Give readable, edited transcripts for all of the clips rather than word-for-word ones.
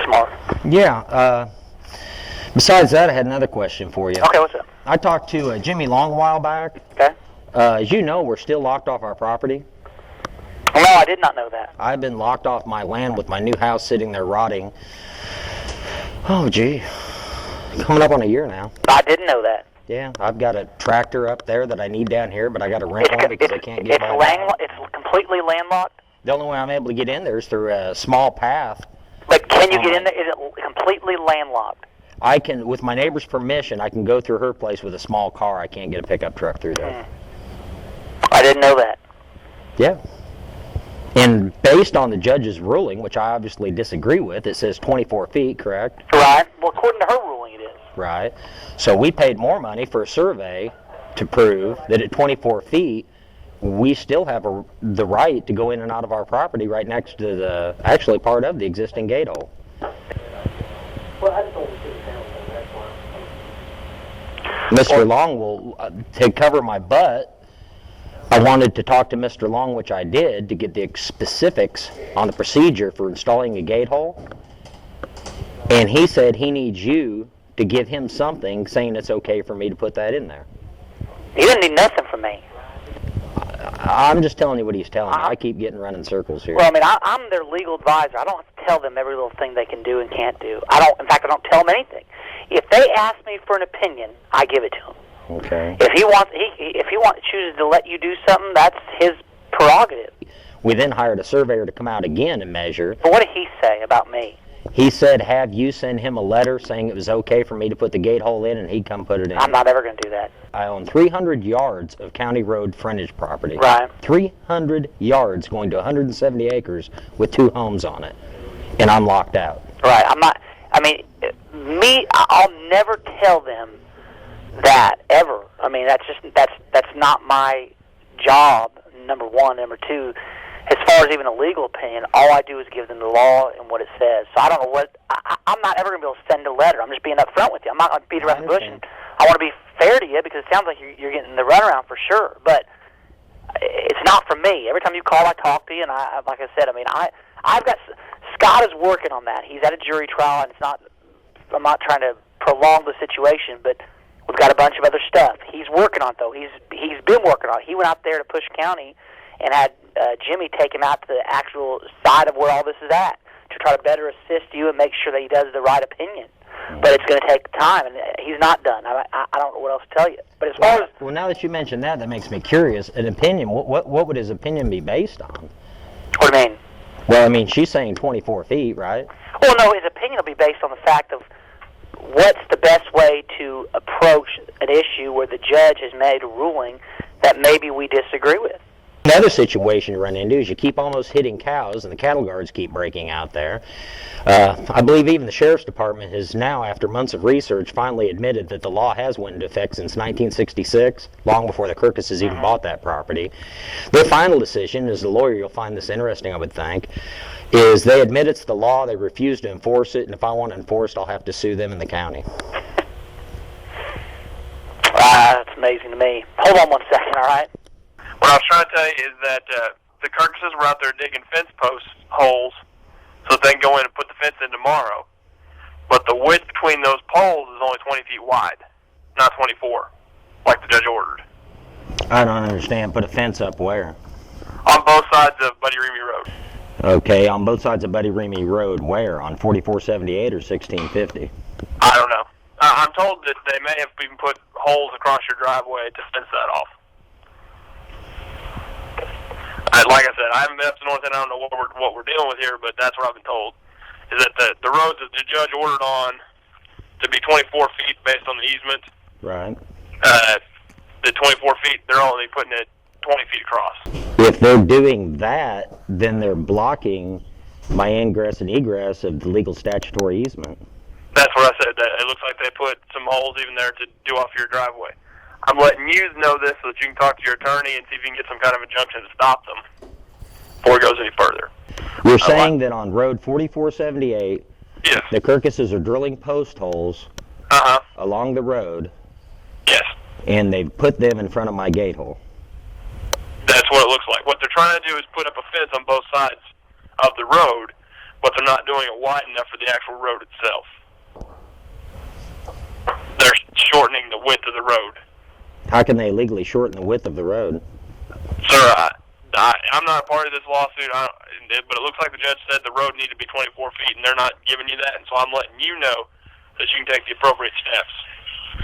Mark. Yeah. Besides that, I had another question for you. Okay, what's up? I talked to Jimmy Long a while back. Okay. As you know, we're still locked off our property. No, I did not know that. I've been locked off my land with my new house sitting there rotting. Oh, gee. Coming up on a year now. I didn't know that. Yeah, I've got a tractor up there that I need down here, but I got to rent one because I can't get my... It's completely landlocked? The only way I'm able to get in there is through a small path. But can you get in there? Is it completely landlocked? I can, with my neighbor's permission, I can go through her place with a small car. I can't get a pickup truck through there. I didn't know that. Yeah. And based on the judge's ruling, which I obviously disagree with, it says 24 feet, correct? Right. Well, according to her ruling, it is. Right. So we paid more money for a survey to prove that at 24 feet, we still have the right to go in and out of our property right next to the, actually part of the existing gate hole. Well, I just don't want to sit down, that's Mr. why. Long will, to cover my butt, I wanted to talk to Mr. Long, which I did, to get the specifics on the procedure for installing a gate hole. And he said he needs you to give him something saying it's okay for me to put that in there. He didn't need nothing from me. I'm just telling you what he's telling me. I keep getting run in circles here. Well, I mean, I'm their legal advisor. I don't have to tell them every little thing they can do and can't do. In fact, I don't tell them anything. If they ask me for an opinion, I give it to them. Okay. If he chooses to let you do something, that's his prerogative. We then hired a surveyor to come out again and measure. But what did he say about me? He said, have you send him a letter saying it was okay for me to put the gate hole in, and he'd come put it in. I'm not ever going to do that. I own 300 yards of county road frontage property. Right. 300 yards going to 170 acres with 2 homes on it. And I'm locked out. Right. I'll never tell them that, ever. I mean, that's not my job, number one. Number two, as far as even a legal opinion, all I do is give them the law and what it says. So I don't know what, I'm not ever going to be able to send a letter. I'm just being up front with you. I'm not going to beat around the bush. And I want to be fair to you because it sounds like you're getting the runaround for sure. But it's not for me. Every time you call, I talk to you. And like I said, I've got, Scott is working on that. He's at a jury trial, and I'm not trying to prolong the situation, but we've got a bunch of other stuff. He's working on it, though. He's been working on it. He went out there to Push County and had Jimmy take him out to the actual side of where all this is at to try to better assist you and make sure that he does the right opinion. But it's going to take time, and he's not done. I don't know what else to tell you. But as far as... Well, now that you mentioned that, that makes me curious. An opinion, what would his opinion be based on? What do you mean? Well, I mean, she's saying 24 feet, right? Well, no, his opinion will be based on the fact of what's the best way to approach an issue where the judge has made a ruling that maybe we disagree with. Another situation you run into is you keep almost hitting cows, and the cattle guards keep breaking out there. I believe even the sheriff's department has now, after months of research, finally admitted that the law has went into effect since 1966, long before the Kirkuses even bought that property. Their final decision, as a lawyer you'll find this interesting, I would think, is they admit it's the law, they refuse to enforce it, and if I want it enforced, I'll have to sue them in the county. That's amazing to me. Hold on one second, all right? What I was trying to tell you is that the Kirkuses were out there digging fence post holes so that they can go in and put the fence in tomorrow. But the width between those poles is only 20 feet wide, not 24, like the judge ordered. I don't understand. Put a fence up where? On both sides of Buddy Remy Road. Okay, on both sides of Buddy Remy Road, where? On 4478 or 1650? I don't know. I'm told that they may have even put holes across your driveway to fence that off. Like I said, I haven't been up to North End. I don't know what we're dealing with here, but that's what I've been told. Is that the roads that the judge ordered on to be 24 feet based on the easement. Right. The 24 feet, they're only putting it 20 feet across. If they're doing that, then they're blocking my ingress and egress of the legal statutory easement. That's what I said. That it looks like they put some holes even there to do off your driveway. I'm letting you know this so that you can talk to your attorney and see if you can get some kind of injunction to stop them before it goes any further. You're saying that on Road 4478, yes, the Kirkuses are drilling post holes along the road. Yes. And they've put them in front of my gate hole. That's what it looks like. What they're trying to do is put up a fence on both sides of the road, but they're not doing it wide enough for the actual road itself. They're shortening the width of the road. How can they legally shorten the width of the road? Sir, I'm not a part of this lawsuit, but it looks like the judge said the road needed to be 24 feet, and they're not giving you that, and so I'm letting you know that you can take the appropriate steps.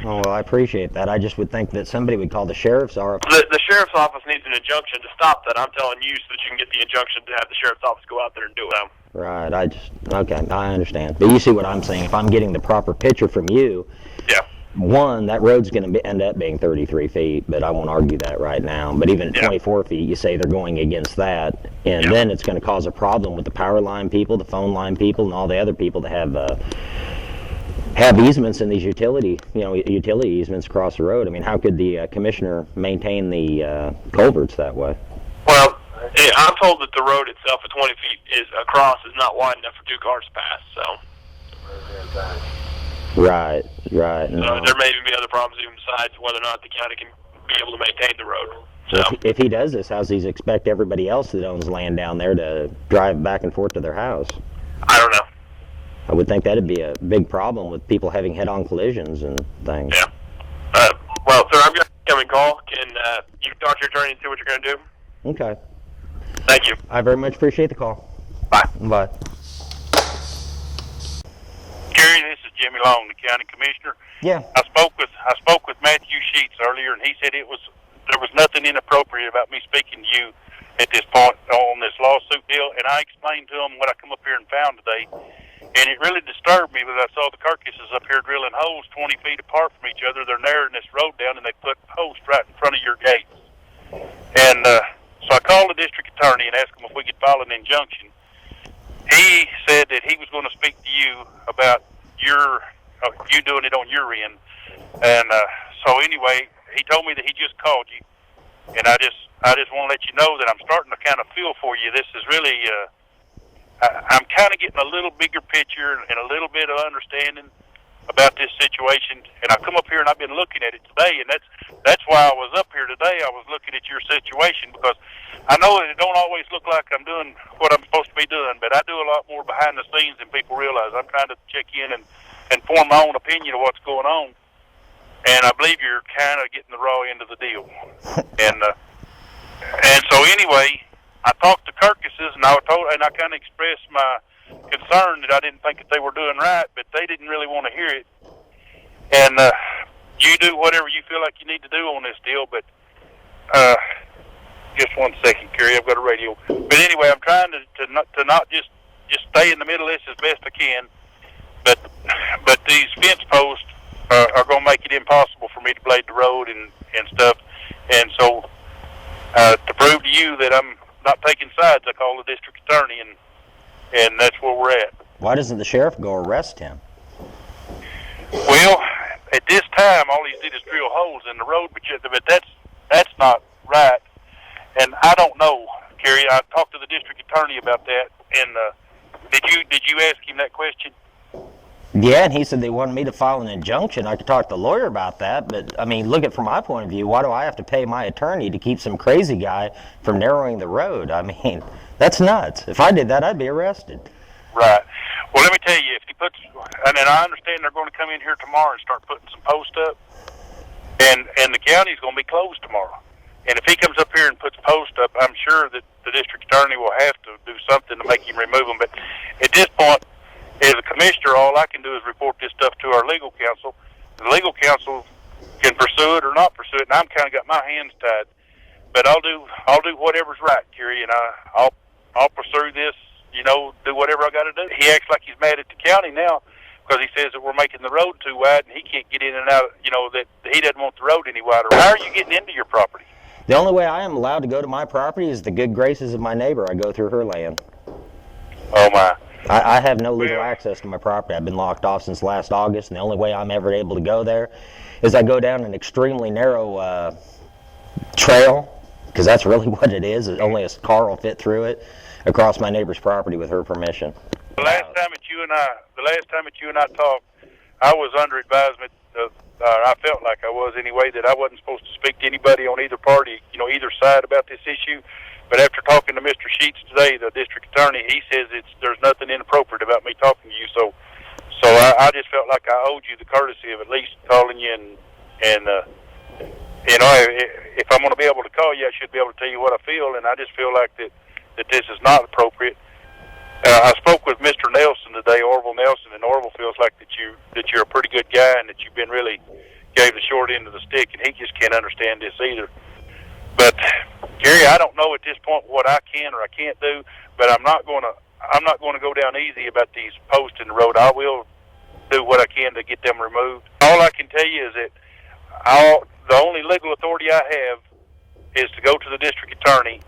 Oh, well, I appreciate that. I just would think that somebody would call the sheriff's office. The sheriff's office needs an injunction to stop that. I'm telling you so that you can get the injunction to have the sheriff's office go out there and do it. Right, okay, I understand. But you see what I'm saying. If I'm getting the proper picture from you, yeah. One, that road's going to end up being 33 feet, but I won't argue that right now. But even at 24 feet, you say they're going against that, and then it's going to cause a problem with the power line people, the phone line people, and all the other people that have easements in these utility easements across the road. I mean, how could the commissioner maintain the culverts that way? Well, I'm told that the road itself at 20 feet is not wide enough for two cars to pass, so. Right. No. There may even be other problems even besides whether or not the county can be able to maintain the road. So if he does this, how does he expect everybody else that owns land down there to drive back and forth to their house? I don't know. I would think that'd be a big problem with people having head-on collisions and things. Yeah. Well, sir, I've got a incoming call. Can you talk to your attorney and see what you're going to do? Okay. Thank you. I very much appreciate the call. Bye. Bye. Gary, this is Jimmy Long, the county commissioner. Yeah. I spoke with Matthew Sheets earlier, and he said there was nothing inappropriate about me speaking to you at this point on this lawsuit deal. And I explained to him what I come up here and found today, and it really disturbed me when I saw the carcasses up here drilling holes 20 feet apart from each other. They're narrowing this road down, and they put posts right in front of your gates. And so I called the district attorney and asked him if we could file an injunction. He said that he was going to speak to you about you doing it on your end. And so anyway, he told me that he just called you. And I just want to let you know that I'm starting to kind of feel for you. This is really, I'm kind of getting a little bigger picture and a little bit of understanding about this situation. And I've come up here and I've been looking at it today, and that's why I was up here today. I was looking at your situation because I know that it don't always look like I'm doing what I'm supposed to be doing, but I do a lot more behind the scenes than people realize. I'm trying to check in and form my own opinion of what's going on. And I believe you're kind of getting the raw end of the deal. And so anyway, I talked to Kirkuses, and I kind of expressed my concern that I didn't think that they were doing right, but they didn't really want to hear it. And you do whatever you feel like you need to do on this deal, but just 1 second, Kerry, I've got a radio. But anyway, I'm trying to not just stay in the middle of this as best I can, but these fence posts are going to make it impossible for me to blade the road and stuff. And so to prove to you that I'm not taking sides, I call the district attorney, and that's where we're at. Why doesn't the sheriff go arrest him? Well, at this time, all he did is drill holes in the road, but that's not right. And I don't know, Kerry. I talked to the district attorney about that. And did you ask him that question? Yeah, and he said they wanted me to file an injunction. I could talk to the lawyer about that, but, I mean, look at it from my point of view. Why do I have to pay my attorney to keep some crazy guy from narrowing the road? I mean, that's nuts. If I did that, I'd be arrested. Right. Well, let me tell you, if he puts, and I understand they're going to come in here tomorrow and start putting some posts up, and the county's going to be closed tomorrow. And if he comes up here and puts posts up, I'm sure that the district attorney will have to do something to make him remove them. But at this point, as a commissioner, all I can do is report this stuff to our legal counsel. The legal counsel can pursue it or not pursue it, and I'm kind of got my hands tied. But I'll do whatever's right, Kerry, and I'll pursue this. Do whatever I got to do. He acts like he's mad at the county now because he says that we're making the road too wide, and he can't get in and out. That he doesn't want the road any wider. How are you getting into your property? The only way I am allowed to go to my property is the good graces of my neighbor. I go through her land. Oh, my. I have no legal access to my property. I've been locked off since last August, and the only way I'm ever able to go there is I go down an extremely narrow trail, because that's really what it is. Only a car will fit through it, across my neighbor's property with her permission. The last time that you and I talked, I was under advisement I felt like I was anyway, that I wasn't supposed to speak to anybody on either party, either side about this issue. But after talking to Mr. Sheets today, the district attorney, he says there's nothing inappropriate about me talking to you. So I just felt like I owed you the courtesy of at least calling you and you know, if I'm going to be able to call you, I should be able to tell you what I feel, and I just feel like that this is not appropriate. I spoke with Mr. Nelson today, Orville Nelson, and Orville feels like that you're a pretty good guy and that you've been really gave the short end of the stick, and he just can't understand this either. But Gary, I don't know at this point what I can or I can't do, but I'm not going to go down easy about these posts in the road. I will do what I can to get them removed. All I can tell you is that the only legal authority I have is to go to the district attorney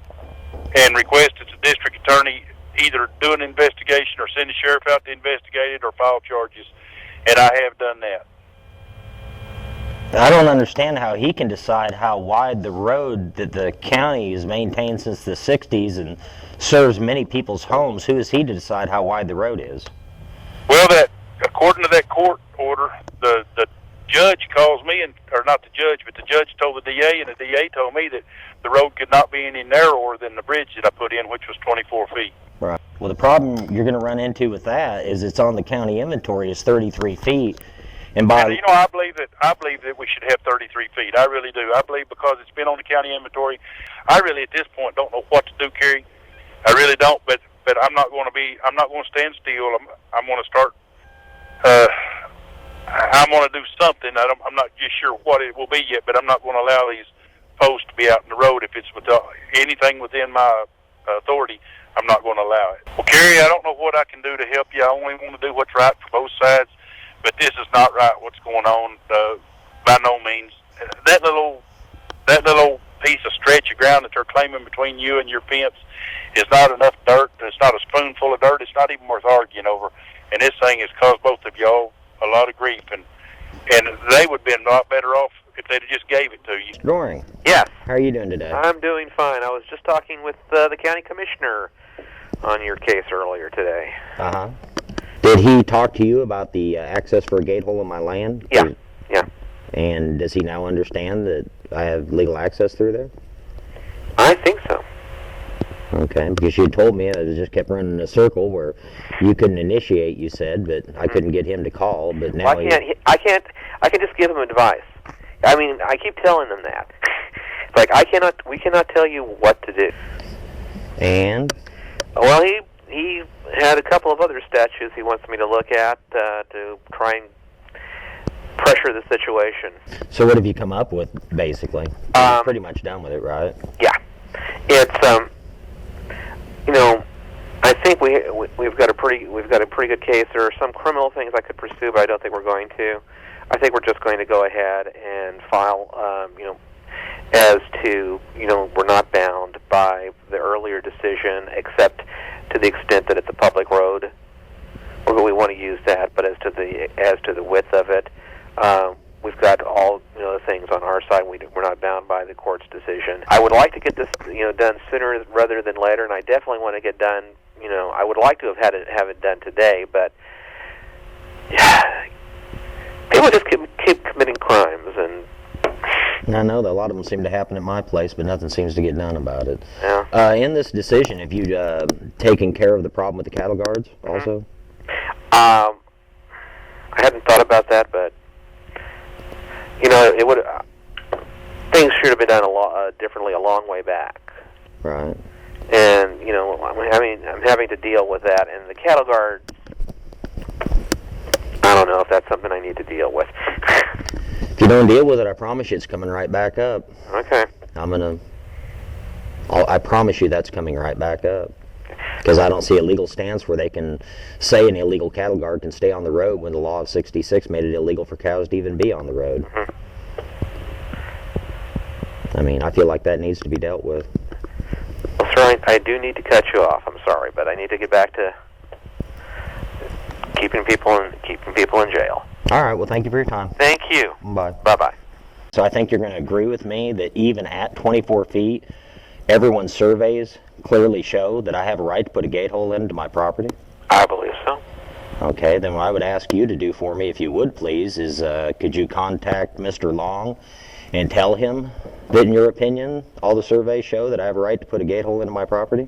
and request that the district attorney either do an investigation or send the sheriff out to investigate it or file charges, and I have done that. I don't understand how he can decide how wide the road that the county has maintained since the 60s and serves many people's homes. Who is he to decide how wide the road is? Well, that according to that court order, the judge calls me, or not the judge, but the judge told the DA, and the DA told me that the road could not be any narrower than the bridge that I put in, which was 24 feet. Right. Well, the problem you're going to run into with that is it's on the county inventory is 33 feet. And by you know, I believe that we should have 33 feet. I really do. I believe because it's been on the county inventory. I really at this point don't know what to do, Kerry. I really don't. But I'm not going to stand still. I'm going to start. I'm going to do something. I'm not just sure what it will be yet, but I'm not going to allow these posts to be out in the road. If it's anything within my authority, I'm not going to allow it. Well, Kerry, I don't know what I can do to help you. I only want to do what's right for both sides. But this is not right. What's going on? By no means. That little piece of stretch of ground that they're claiming between you and your fence is not enough dirt. It's not a spoonful of dirt. It's not even worth arguing over. And this thing has caused both of y'all a lot of grief. And they would have been a lot better off if they'd have just gave it to you. Doring. Yes. How are you doing today? I'm doing fine. I was just talking with the county commissioner on your case earlier today. Uh-huh. Did he talk to you about the access for a gate hole in my land? Yeah. Yeah. And does he now understand that I have legal access through there? I think so. Okay, because you told me I just kept running in a circle where you couldn't initiate, you said, but I couldn't get him to call, but now well, I can just give him advice. I mean, I keep telling them that. Like, we cannot tell you what to do. And? Well, he had a couple of other statutes he wants me to look at to try and pressure the situation. So what have you come up with, basically? You're pretty much done with it, right? Yeah. It's, you know, I think we've got a pretty good case. There are some criminal things I could pursue, but I don't think we're going to. I think we're just going to go ahead and file, you know, as to, you know, we're not bound by the earlier decision except to the extent that it's a public road. We want to use that, but as to the width of it, we've got all, you know, the things on our side. We're not bound by the court's decision. I would like to get this, you know, done sooner rather than later, and I definitely want to get done. You know, I would like to have have it done today, but yeah, people just keep committing crimes, and I know that a lot of them seem to happen at my place, but nothing seems to get done about it. Yeah. In this decision, have you taken care of the problem with the cattle guards also? I hadn't thought about that, but you know, it would. Things should have been done differently a long way back. Right. And you know, I'm having to deal with that, and the cattle guard. I don't know if that's something I need to deal with. If you don't deal with it, I promise you it's coming right back up. Okay. I promise you that's coming right back up. Because I don't see a legal stance where they can say an illegal cattle guard can stay on the road when the law of '66 made it illegal for cows to even be on the road. Mm-hmm. I mean, I feel like that needs to be dealt with. Well, sir, I do need to cut you off. I'm sorry, but I need to get back to keeping people in jail. All right. Well, thank you for your time. Thank you. Bye. Bye-bye. So I think you're going to agree with me that even at 24 feet, everyone's surveys clearly show that I have a right to put a gate hole into my property? I believe so. Okay, then what I would ask you to do for me, if you would please, is could you contact Mr. Long and tell him that, in your opinion, all the surveys show that I have a right to put a gate hole into my property?